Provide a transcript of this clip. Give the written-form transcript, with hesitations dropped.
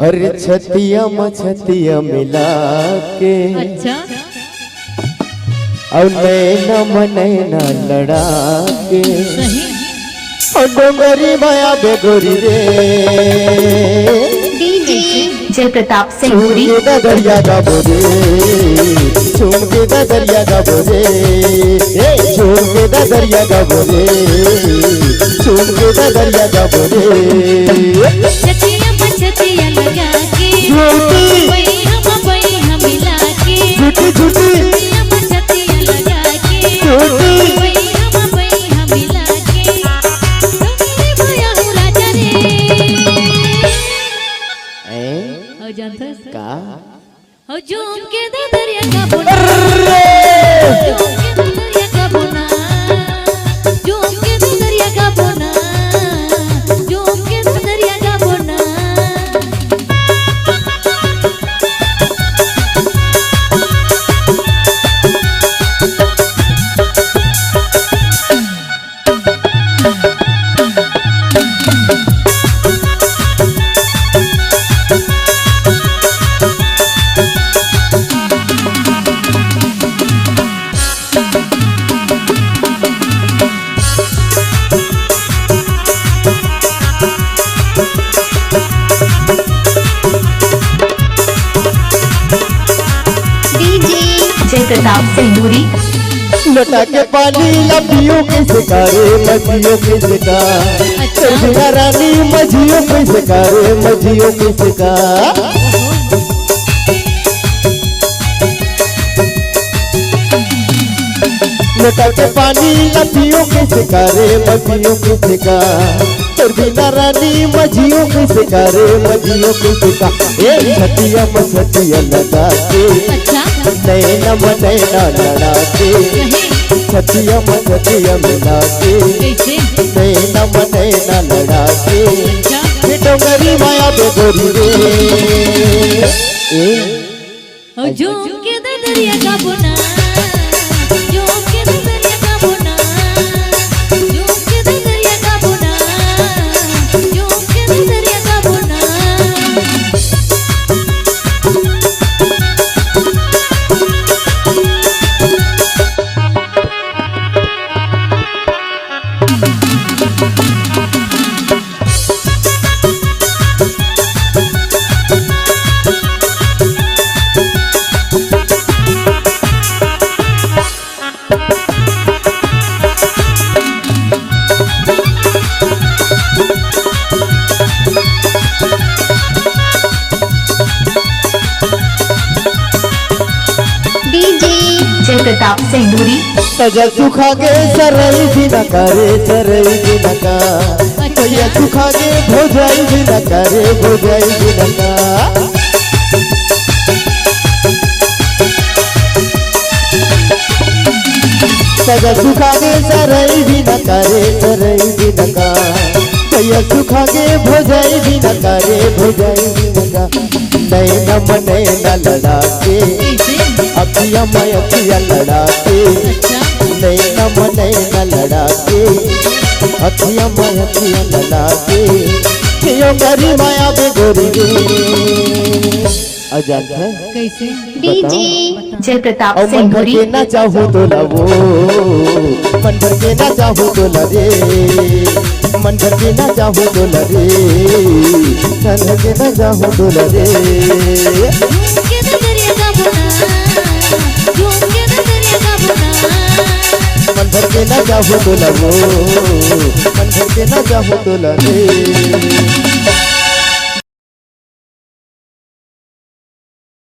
अरे छतिया मछतिया मिला के अच्छा और नैना मनैना लड़ा के सही और डोंगरी माया बेगोरी रे डीजे जय प्रताप सिंह दरिया का बोरे छूम के दरिया का बोरे छूम के दरिया का बोरे छूम के दरिया का बोरे छतिया मछतिया लगा के वही हम मिला के झूठी झूठी छतिया मछतिया लगा के वही हम मिला के डोंगरी भया हूँ राजा रे हो जानता है का हो झूम के दरिया का बोना झूम के दरिया का बोना झूम के दरिया का बोना झूम के दरिया का बोना डीजे जय प्रताप सिंह लटा के पानी लपियों के सिकारे मजियों के सिका अच्छा रानी मजियों के सिकारे मजियों के सिका लटा के पानी लपियों के सिकारे मजियों के सिका बिना रानी मजियों के सिकारे मजियों के सिका ए छतिया मछतिया लगा के अच्छा नैना मनैना लड़ा के सही छतिया मछतिया मिला के कैसे नैना मनैना लड़ा के अच्छा ये डोंगरी माया बेगोरी रे हो झूम के दरिया का बोना झूम के दरिया का बोना झूम के दरिया का बोना झूम के दरिया का बोना डीजे जय प्रताप सिंह सजा सुखा के सरई भी न करे सरई भी न का सजा सुखा के भोजाई भी न करे भोजाई भी न का सजा सुखा के सरई भी न करे सरई भी न का सजा सुखा के भोजाई भी न करे भोजाई भी न का नैना मनैना लड़ा के कैसे अखिया मैं अखिया लड़ा के अच्छा नैना मनैना लड़ा के अखिया मैं अखिया लड़ा के यो गरी माया बेगोरी रे अजान है कैसे डीजे जय प्रताप और मन भर सिंह के ना चाहूँ तो लवो मन भर के ना चाहूँ तो लरे मन भर के ना चाहूँ तो लरे मन भर के ना चाहूँ तो लरे झूम के दरिया का बोना झूम के दरिया का बोना मन भर के ना चाहूँ तो लवो मन भर के ना चाहूँ तो लरे